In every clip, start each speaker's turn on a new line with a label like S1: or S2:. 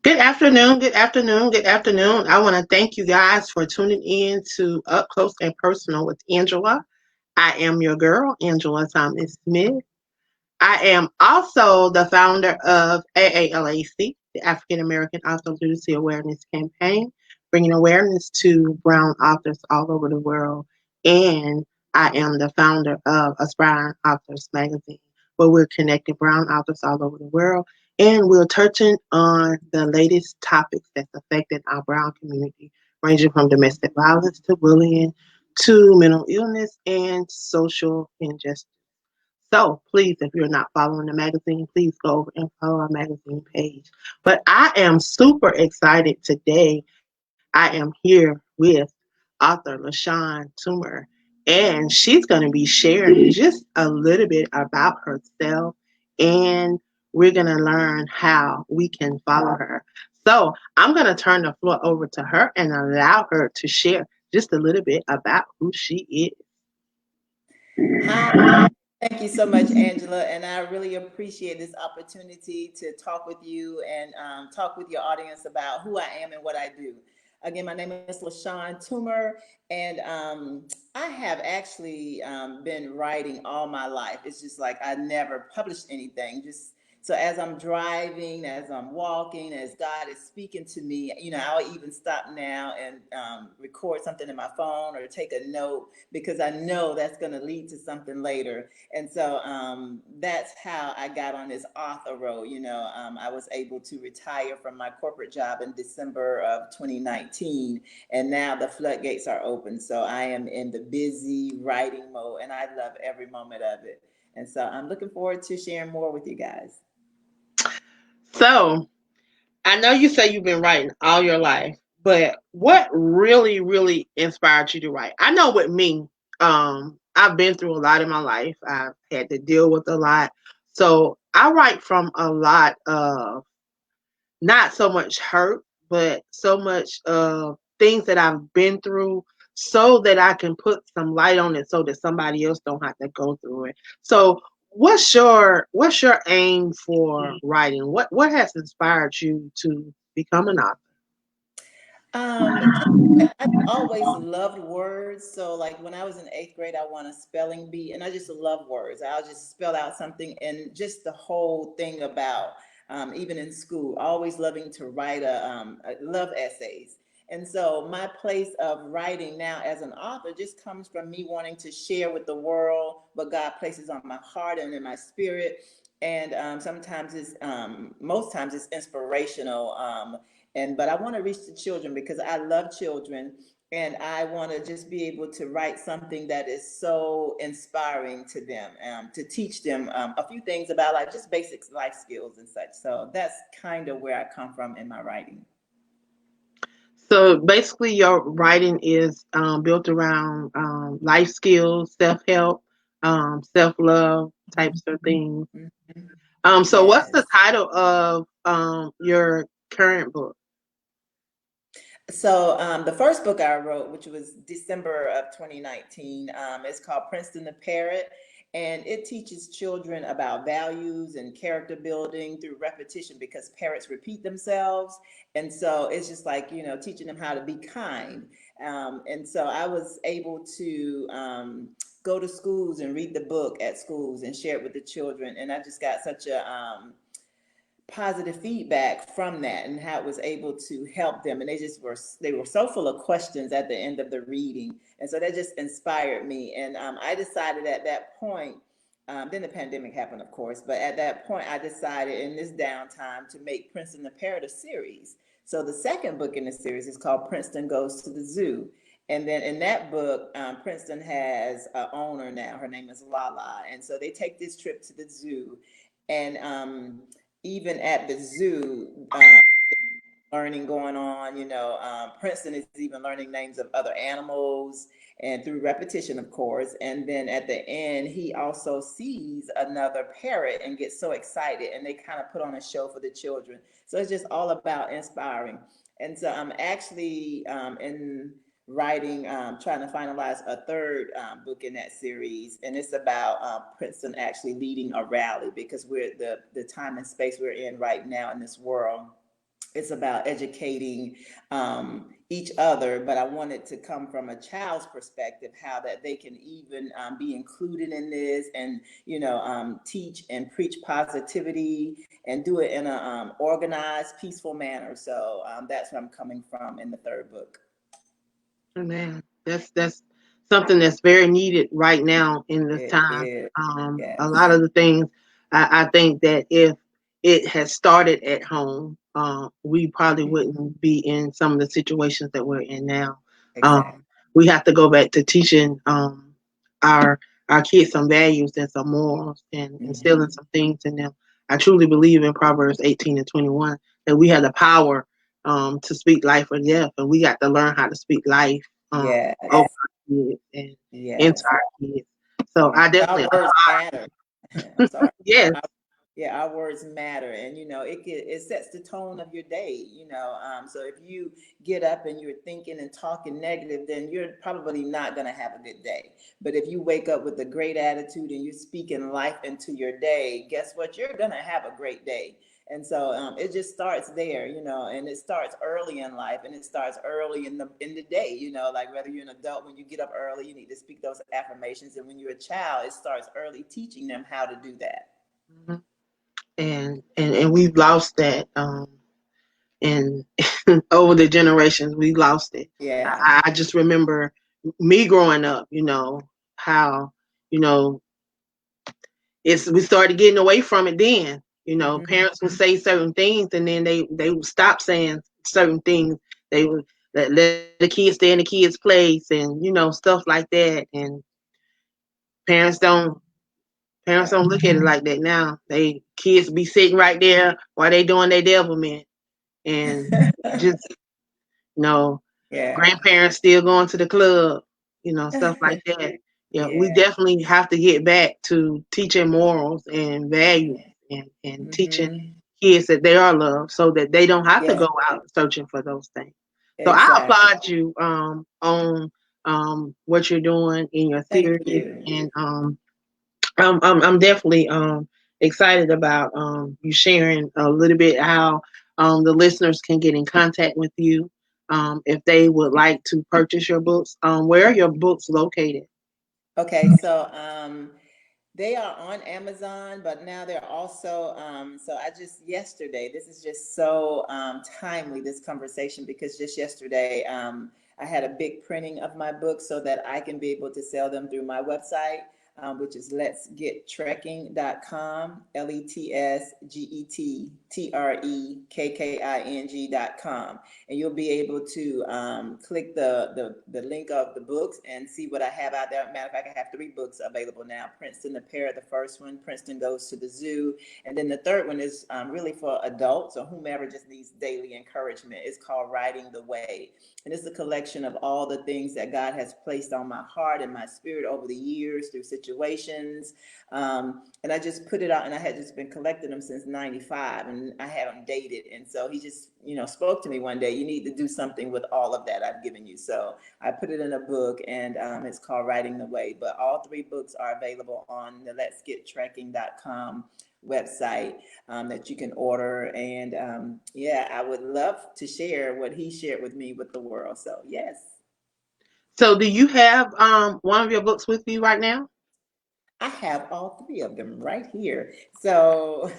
S1: Good afternoon, good afternoon, good afternoon. I want to thank you guys for tuning in to Up Close and Personal with Angela. I am your girl, Angela Thomas Smith. I am also the founder of AALAC, the African American Author Literacy Awareness Campaign, bringing awareness to brown authors all over the world. And I am the founder of Aspiring Authors Magazine, where we're connecting brown authors all over the world. And we're touching on the latest topics that's affecting our brown community, ranging from domestic violence to bullying to mental illness and social injustice. So please, if you're not following the magazine, please go over and follow our magazine page. But I am super excited today. I am here with author Lashawn Toomer, and she's going to be sharing just a little bit about herself, and we're going to learn how we can follow her. So I'm going to turn the floor over to her and allow her to share just a little bit about who she is.
S2: Hi, thank you so much, Angela, and I really appreciate this opportunity to talk with you and talk with your audience about who I am and what I do. Again, my name is Lashawn Toomer, and I have actually been writing all my life. It's just like I never published anything. Just so as I'm driving, as I'm walking, as God is speaking to me, I'll even stop now and record something in my phone or take a note because I know that's going to lead to something later. And so that's how I got on this author road. I was able to retire from my corporate job in December of 2019, and now the floodgates are open. So I am in the busy writing mode, and I love every moment of it. And so I'm looking forward to sharing more with you guys.
S1: So I know you say you've been writing all your life, but what really, really inspired you to write? I know with me, I've been through a lot in my life. I've had to deal with a lot. So I write from a lot of not so much hurt, but so much of things that I've been through so that I can put some light on it so that somebody else don't have to go through it. So what's your aim for writing? What has inspired you to become an author?
S2: I've always loved words. So, like when I was in eighth grade, I won a spelling bee, and I just love words. I'll just spell out something, and just the whole thing about even in school, always loving to write I love essays. And so, my place of writing now as an author just comes from me wanting to share with the world what God places on my heart and in my spirit. And most times it's inspirational. But I want to reach the children because I love children, and I want to just be able to write something that is so inspiring to them, to teach them a few things about life, just basic life skills and such. So that's kind of where I come from in my writing.
S1: So basically, your writing is built around life skills, self help, self love types of things.
S2: Mhm.
S1: So what's the
S2: Yes.
S1: title of your current book?
S2: So the first book I wrote, which was December of 2019, is called Princeton the Parrot, and it teaches children about values and character building through repetition because parrots repeat themselves, and so it's just like teaching them how to be kind. And so I was able to go to schools and read the book at schools and share it with the children, and I just got such a positive feedback from that and how it was able to help them, and they were so full of questions at the end of the reading, and so that just inspired me. And I decided at that point, then the pandemic happened, of course, but at that point I decided in this downtime to make Princeton the Parrot a series. So the second book in the series is called Princeton Goes to the Zoo. And then in that book, Princeton has an owner now. Her name is Lala. And so they take this trip to the zoo. And even at the zoo, learning going on. Princeton is even learning names of other animals and through repetition, of course. And then at the end, he also sees another parrot and gets so excited, and they kind of put on a show for the children. So it's just all about inspiring. And so I'm actually in writing, trying to finalize a third book in that series, and it's about Princeton actually leading a rally because we're the time and space we're in right now in this world it's about educating each other, but I want it to come from a child's perspective, how that they can even be included in this, and teach and preach positivity and do it in a organized, peaceful manner. So that's where I'm coming from in the third book.
S1: Man, that's something that's very needed right now in this
S2: It
S1: time.
S2: is.
S1: A lot
S2: Yes.
S1: of the things I think that if it had started at home, we probably wouldn't be in some of the situations that we're in now.
S2: Exactly.
S1: Um, we have to go back to teaching our our kids some values and some morals and instilling
S2: Hmm.
S1: some things in them. I truly believe in Proverbs 18:21 that we have the power to speak life or death, and we got to learn how to speak life over
S2: Yes.
S1: our kids and into
S2: Yes.
S1: our kids. So
S2: Yeah.
S1: I
S2: Our
S1: definitely
S2: words matter. I'm sorry.
S1: yes.
S2: Yeah, our words matter, and it sets the tone of your day. So if you get up and you're thinking and talking negative, then you're probably not going to have a good day. But if you wake up with a great attitude and you're speaking life into your day, guess what? You're going to have a great day. And so it just starts there, and it starts early in life, and it starts early in the day, like whether you're an adult, when you get up early, you need to speak those affirmations, and when you're a child, it starts early teaching them how to do that.
S1: Mhm. And we've lost that and over the generations we lost it.
S2: Yeah.
S1: I just remember me growing up, how you know it's we started getting away from it then.
S2: Hmm.
S1: Parents would say certain things and then they would stop saying certain things. They would let the kids stay in the kids' place and stuff like that. And parents don't parents
S2: Yeah.
S1: don't look at it like that now. They kids be sitting right there while they doing their devilment and just you know
S2: Yeah.
S1: grandparents still going to the club, stuff like that. Yeah, we
S2: Yeah.
S1: definitely have to get back to teaching morals and values and teaching
S2: Hmm.
S1: kids that they are loved so that they don't have to
S2: Yeah.
S1: go out searching for those things. So I
S2: Exactly.
S1: applaud you on what you're doing in your
S2: Thank
S1: series
S2: you.
S1: and I'm definitely excited about you sharing a little bit how the listeners can get in contact with you if they would like to purchase your books. Where are your books located?
S2: Okay, so they are on Amazon, but now they're also, so I just yesterday, this is just so timely, this conversation, because just yesterday, I had a big printing of my books so that I can be able to sell them through my website, which is letsgettrekking.com, LetsGetTrekking.com. And you'll be able to click the link of the books and see what I have out there. Matter of fact, I have three books available now. Princeton the Parrot, the first one, Princeton Goes to the Zoo. And then the third one is really for adults or whomever just needs daily encouragement. It's called Writing the Way. And it's a collection of all the things that God has placed on my heart and my spirit over the years through situations. And I just put it out, and I had just been collecting them since 95, and I had them dated. And so he just, spoke to me one day, you need to do something with all of that I've given you. So I put it in a book, and it's called Writing the Way. But all three books are available on the letsgettrekking.com website that you can order. And yeah, I would love to share what he shared with me with the world. So yes.
S1: So do you have one of your books with you right now?
S2: I have all three of them right here. So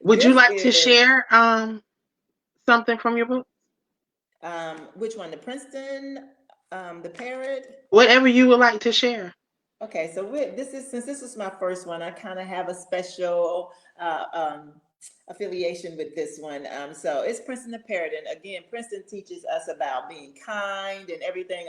S1: Would you
S2: this
S1: like to
S2: is
S1: share something from your book?
S2: which one? The Princeton, the Parrot.
S1: Whatever you would like to share.
S2: Okay, so this is since this is my first one, I kind of have a special affiliation with this one. So it's Princeton the Parrot, and again, Princeton teaches us about being kind and everything.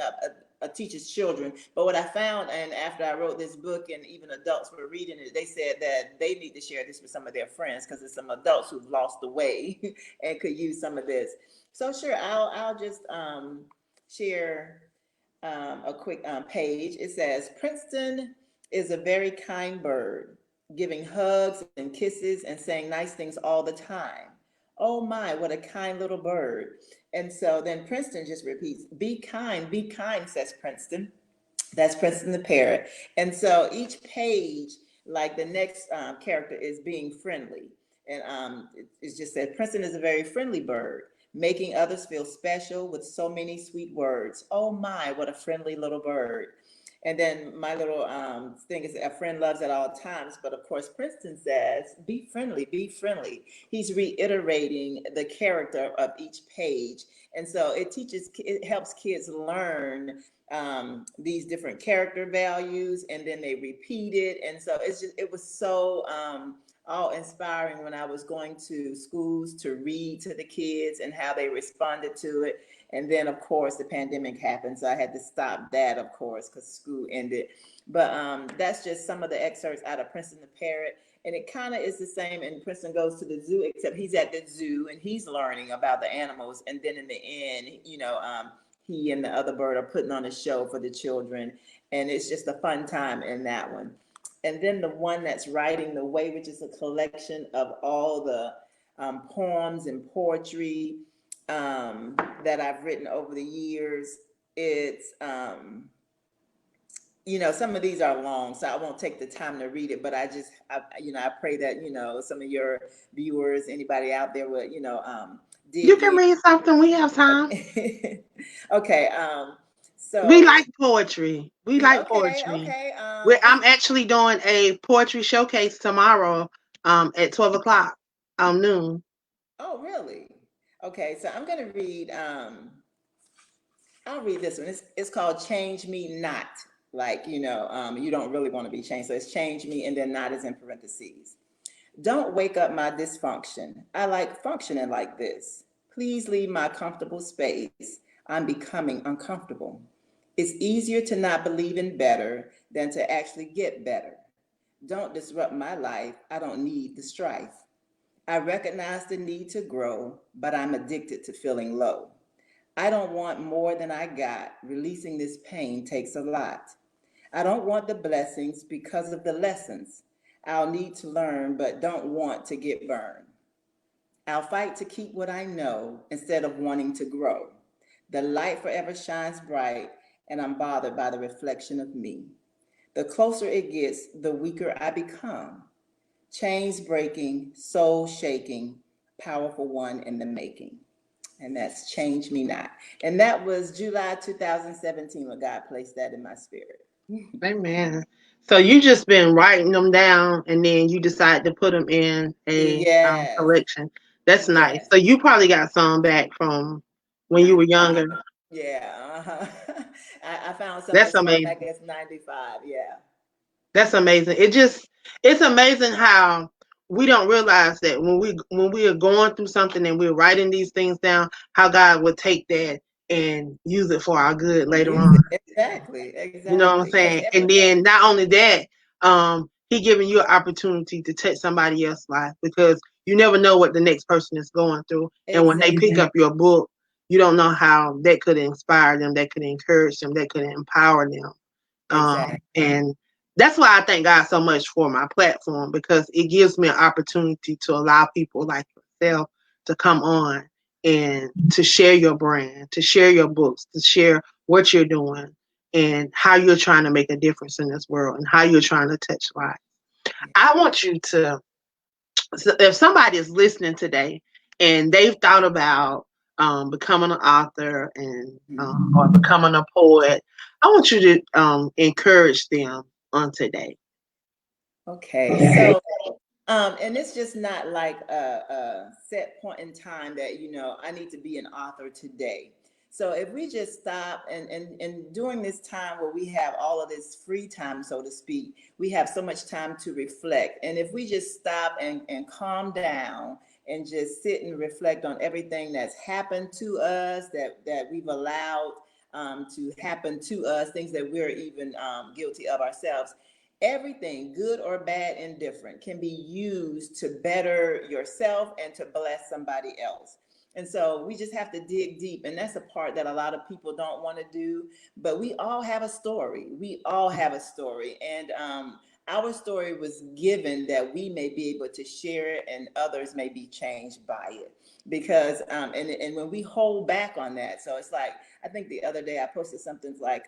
S2: Teaches children. But what I found, and after I wrote this book, and even adults were reading it, they said that they need to share this with some of their friends because there's some adults who've lost the way and could use some of this. So sure, I'll just share a quick page. It says Princeton is a very kind bird, giving hugs and kisses and saying nice things all the time. Oh my, what a kind little bird. And so then Princeton just repeats, be kind, says Princeton. That's Princeton the Parrot. And so each page, like the next character is being friendly. And it just said, Princeton is a very friendly bird, making others feel special with so many sweet words. Oh my, what a friendly little bird. And then my little thing is, a friend loves at all times. But of course, Princeton says, be friendly, be friendly. He's reiterating the character of each page. And so it helps kids learn these different character values, and then they repeat it. And so it was so all inspiring when I was going to schools to read to the kids and how they responded to it. And then, of course, the pandemic happened, so I had to stop that, of course, because school ended. But that's just some of the excerpts out of Princeton the Parrot. And it kind of is the same in Princeton Goes to the Zoo, except he's at the zoo and he's learning about the animals. And then in the end, he and the other bird are putting on a show for the children. And it's just a fun time in that one. And then the one that's Riding the Way, which is a collection of all the poems and poetry that I've written over the years. It's, some of these are long, so I won't take the time to read it, but I pray that, some of your viewers, anybody out there would,
S1: You
S2: dig
S1: can
S2: in.
S1: read something. We have time.
S2: Okay.
S1: We
S2: So,
S1: like poetry. We like
S2: okay,
S1: poetry.
S2: okay.
S1: I'm actually doing a poetry showcase tomorrow at 12 o'clock noon.
S2: Oh, really? Okay, so I'm going to read, I'll read this one. It's called Change Me Not. Like, you don't really want to be changed. So it's change me, and then not is in parentheses. Don't wake up my dysfunction. I like functioning like this. Please leave my comfortable space. I'm becoming uncomfortable. It's easier to not believe in better than to actually get better. Don't disrupt my life. I don't need the strife. I recognize the need to grow, but I'm addicted to feeling low. I don't want more than I got. Releasing this pain takes a lot. I don't want the blessings because of the lessons I'll need to learn, but don't want to get burned. I'll fight to keep what I know instead of wanting to grow. The light forever shines bright, and I'm bothered by the reflection of me. The closer it gets, the weaker I become. Chains breaking, soul shaking, powerful one in the making. And that's Change Me Not. And that was July 2017 when God placed that in my spirit.
S1: Amen. So you just been writing them down, and then you decide to put them in a
S2: Yes,
S1: collection. That's nice.
S2: yes.
S1: So you probably got some back from when you were
S2: 95.
S1: younger.
S2: Yeah. I found some
S1: That's
S2: as far
S1: amazing.
S2: back as 95. Yeah.
S1: That's amazing. It's amazing how we don't realize that when we are going through something and we're writing these things down, how God would take that and use it for our good later
S2: Use
S1: on.
S2: it. Exactly.
S1: You know what I'm
S2: Exactly. Because
S1: saying? And then not only that, he giving you an opportunity to touch somebody else's life, because you never know what the next person is going through. And when they pick
S2: exactly.
S1: up your book, you don't know how that could inspire them, that could encourage them, that could empower them.
S2: Exactly.
S1: And that's why I thank God so much for my platform, because it gives me an opportunity to allow people like yourself to come on and to share your brand, to share your books, to share what you're doing and how you're trying to make a difference in this world and how you're trying to touch lives. I want you to, so if somebody is listening today and they've thought about becoming an author and or
S2: Mhm.
S1: becoming a poet, I want you to encourage them on today.
S2: Okay. So and it's just not like a set point in time that, I need to be an author today. So if we just stop and during this time where we have all of this free time, so to speak, we have so much time to reflect. And if we just stop and calm down and just sit and reflect on everything that's happened to us, that we've allowed to happen to us, things that we're even guilty of ourselves, everything, good or bad, indifferent, can be used to better yourself and to bless somebody else. And so we just have to dig deep. And that's a part that a lot of people don't want to do. But we all have a story. We all have a story. And our story was given that we may be able to share it and others may be changed by it. Because, and when we hold back on that, so it's like, I think the other day I posted something like,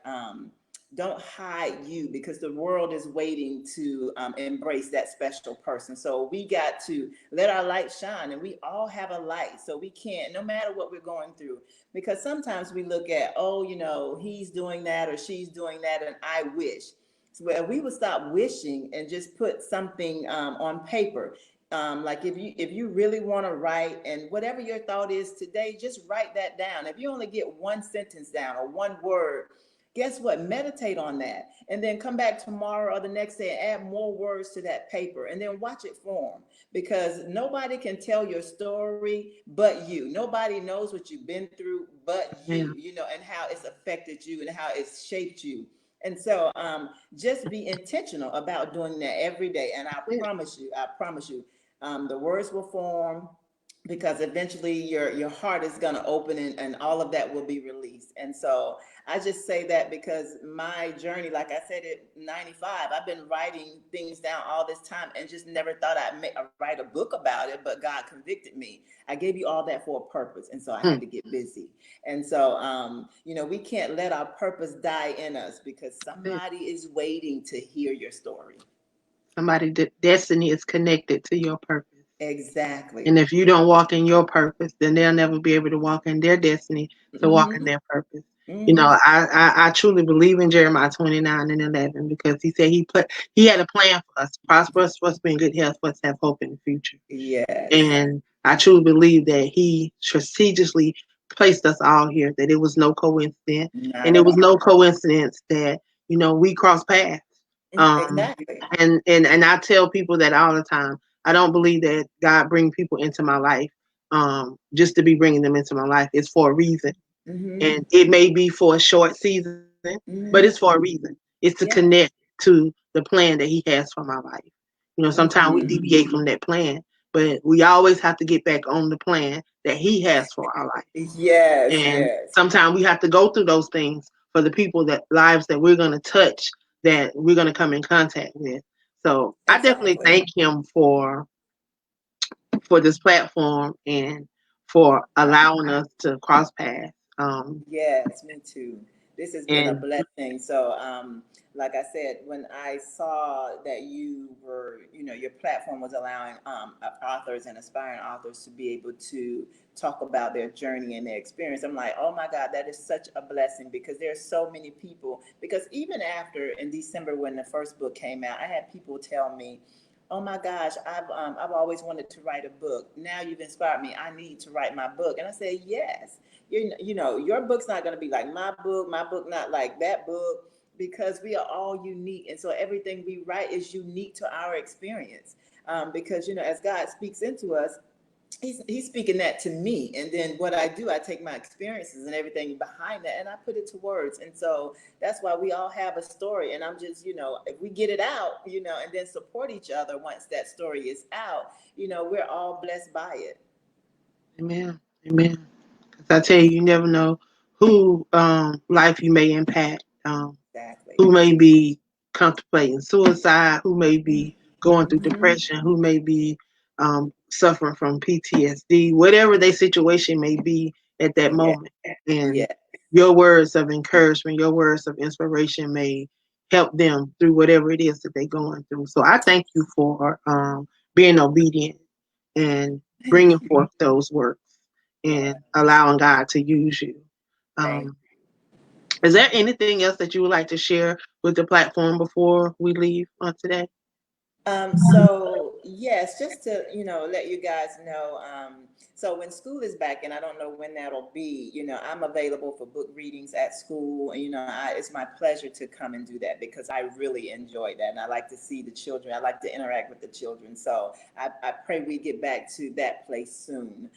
S2: don't hide you, because the world is waiting to embrace that special person. So we got to let our light shine, and we all have a light. So we can't, no matter what we're going through, because sometimes we look at, oh, he's doing that or she's doing that, and I wish. So if we would stop wishing and just put something on paper, like if you really want to write, and whatever your thought is today, just write that down. If you only get one sentence down or one word, guess what? Meditate on that, and then come back tomorrow or the next day and add more words to that paper, and then watch it form. Because nobody can tell your story but you. Nobody knows what you've been through but
S1: Yeah.
S2: you, and how it's affected you and how it's shaped you. And so just be intentional about doing that every day. And
S1: Yeah.
S2: I promise you, the words will form, because eventually your heart is going to open, and all of that will be released. And so I just say that because my journey, like I said, at 95, I've been writing things down all this time and just never thought I'd write a book about it, but God convicted me. I gave you all that for a purpose, and so I
S1: Hmm.
S2: had to get busy. And so we can't let our purpose die in us, because
S1: Yeah.
S2: somebody is waiting to hear your story.
S1: Somebody's destiny is connected to your purpose.
S2: Exactly.
S1: And if you don't walk in your purpose, then they'll never be able to walk in their destiny, to walk in
S2: Mm-hmm.
S1: their purpose.
S2: Mm-hmm.
S1: I truly believe in Jeremiah 29:11, because he said he had a plan for us, prosper us, for us to be in good health, for us to have hope in the future.
S2: Yes.
S1: And I truly believe that he strategically placed us all here, that it was no coincidence.
S2: Not
S1: And it
S2: at
S1: was
S2: all.
S1: no coincidence that, we crossed paths. Um,
S2: Exactly.
S1: and I tell people that all the time. I don't believe that God bring people into my life just to be bringing them into my life. It's for a reason.
S2: Mm-hmm.
S1: And it may be for a short season, but it's for
S2: Mm-hmm.
S1: a reason. It's to
S2: Yeah.
S1: connect to the plan that he has for my life. Sometimes we
S2: Mm-hmm.
S1: deviate from that plan, but we always have to get back on the plan that he has for our life.
S2: Yes,
S1: And
S2: yes.
S1: sometimes we have to go through those things for the people that lives that we're going to touch, that we're going to come in contact with. So I definitely
S2: Exactly.
S1: thank him for this platform, and for
S2: I,
S1: allowing us to cross paths.
S2: Yes, me too. This has been a
S1: And
S2: blessing. So, like I said, when I saw that your platform was allowing authors and aspiring authors to be able to talk about their journey and their experience, I'm like, oh my God, that is such a blessing, because there's so many people. Because even after in December, when the first book came out, I had people tell me, oh my gosh, I've always wanted to write a book. Now you've inspired me. I need to write my book. And I say, yes. Your book's not going to be like my book not like that book, because we are all unique, and so everything we write is unique to our experience. Because as God speaks into us, he's speaking that to me, and then what I do, I take my experiences and everything behind that, and I put it to words. And so that's why we all have a story, and I'm just, if we get it out, and then support each other once that story is out, we're all blessed by it.
S1: amen, amen. Because I tell you, you never know who life you may impact.
S2: Exactly.
S1: Who may be contemplating suicide, who may be going through
S2: Mm-hmm.
S1: depression, who may be suffering from PTSD, whatever their situation may be at that
S2: Yeah.
S1: moment. And
S2: Yeah.
S1: your words of encouragement, your words of inspiration may help them through whatever it is that they're going through. So I thank you for being obedient and
S2: Thank
S1: bringing
S2: you.
S1: forth those works
S2: Yeah.
S1: and allowing God to use you.
S2: Thank
S1: Um, is there anything else that you would like to share with the platform before we leave on today?
S2: So yes, just to let you guys know. So when school is back, and I don't know when that'll be, I'm available for book readings at school, and it's my pleasure to come and do that, because I really enjoy that, and I like to see the children. I like to interact with the children. So I pray we get back to that place soon.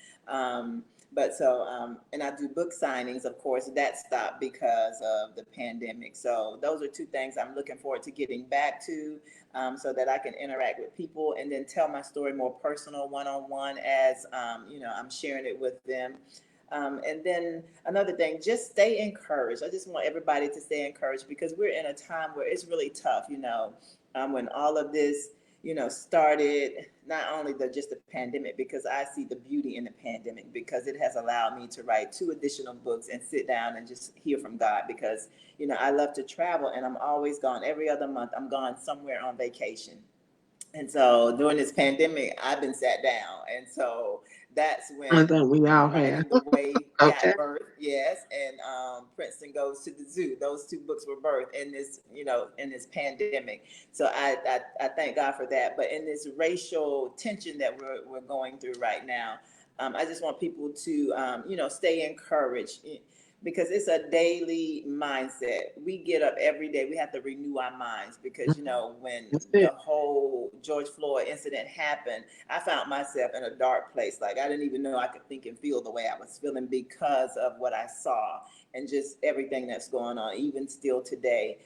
S2: And I do book signings. Of course, that stopped because of the pandemic. So those are two things I'm looking forward to getting back to, so that I can interact with people and then tell my story more personal, one on one, as I'm sharing it with them. And then another thing, just stay encouraged. I just want everybody to stay encouraged, because we're in a time where it's really tough, when all of this, started not only just the pandemic, because I see the beauty in the pandemic, because it has allowed me to write two additional books and sit down and just hear from God, because I love to travel, and I'm always gone. Every other month I'm gone somewhere on vacation. And so during this pandemic, I've been sat down. And so that's
S1: I
S2: when
S1: think we all have.
S2: Writing the Way
S1: Okay.
S2: got birthed, yes, and Princeton Goes to the Zoo. Those two books were birthed in this pandemic. So I thank God for that. But in this racial tension that we're going through right now, I just want people to stay encouraged, because it's a daily mindset. We get up every day. We have to renew our minds, because when
S1: That's
S2: the
S1: it.
S2: whole George Floyd incident happened, I found myself in a dark place. Like, I didn't even know I could think and feel the way I was feeling, because of what I saw and just everything that's going on, even still today.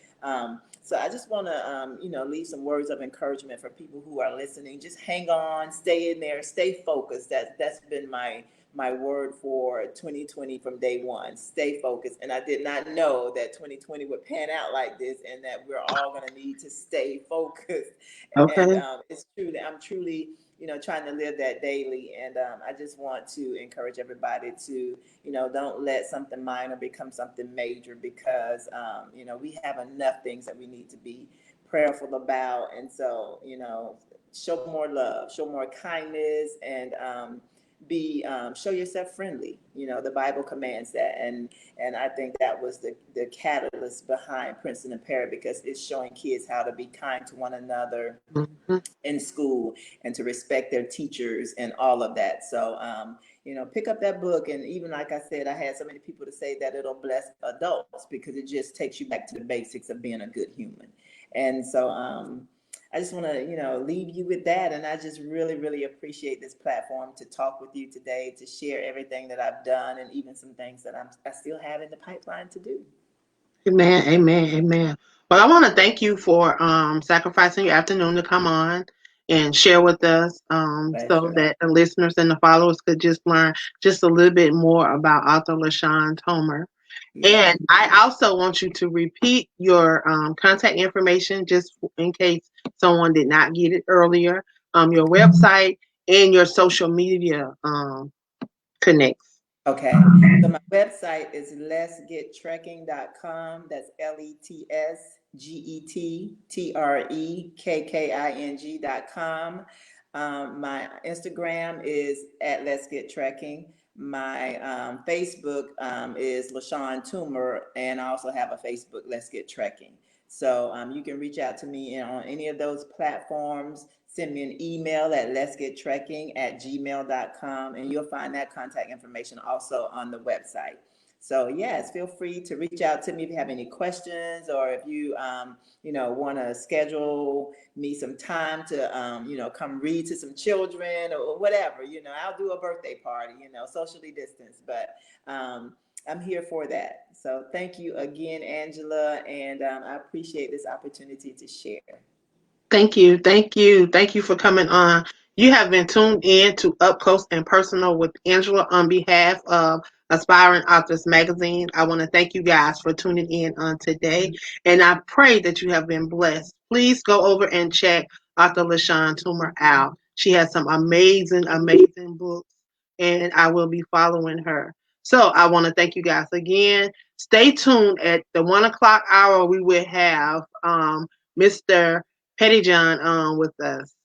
S2: So I just want to, leave some words of encouragement for people who are listening. Just hang on, stay in there, stay focused. That's been my word for 2020 from day one. Stay focused. And I did not know that 2020 would pan out like this, and that we're all going to need to stay focused. And
S1: Okay.
S2: I'm truly, trying to live that daily. And I just want to encourage everybody to, don't let something minor become something major, because, we have enough things that we need to be prayerful about. And so, show more love, show more kindness, and be show yourself friendly. The Bible commands that, and I think that was the catalyst behind Princeton and Parrot, because it's showing kids how to be kind to one another
S1: Mhm.
S2: in school, and to respect their teachers and all of that. So pick up that book. And even, like I said, I had so many people to say that it'll bless adults, because it just takes you back to the basics of being a good human. And so I just want to, leave you with that. And I just really, really appreciate this platform to talk with you today, to share everything that I've done, and even some things that I still have in the pipeline to do.
S1: Amen. Amen. Amen. Well, I want to thank you for sacrificing your afternoon to come on and share with us, so
S2: Pleasure.
S1: that the listeners and the followers could just learn just a little bit more about author Lashawn Toomer.
S2: Yes.
S1: And I also want you to repeat your contact information, just in case someone did not get it earlier. Your website and your social media connects.
S2: Okay. So my website is letsgettrekking.com. That's LetsGetTrekking.com. My Instagram is at Let's Get Trekking. My Facebook is Lashawn Toomer, and I also have a Facebook, Let's Get Trekking. So you can reach out to me on any of those platforms. Send me an email at letsgettrekking@gmail.com, and you'll find that contact information also on the website. So yes, feel free to reach out to me if you have any questions, or if you want to schedule me some time to come read to some children, or whatever. I'll do a birthday party, socially distanced, but I'm here for that. So thank you again, Angela, and I appreciate this opportunity to share.
S1: Thank you. Thank you. Thank you for coming on. You have been tuned in to Up Close and Personal with Angela on behalf of Aspiring Authors Magazine. I want to thank you guys for tuning in on today, and I pray that you have been blessed. Please go over and check author Lashawn Toomer out. She has some amazing, amazing books, and I will be following her. So I want to thank you guys again. Stay tuned at the 1 o'clock hour. We will have Mr. Petty John with us.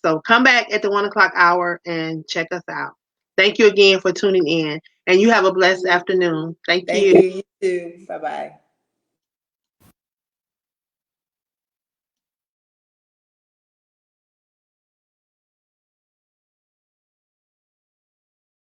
S1: So come back at the 1 o'clock hour and check us out. Thank you again for tuning in, and you have a blessed afternoon. Thank
S2: Thank
S1: you.
S2: you. You too. Bye bye.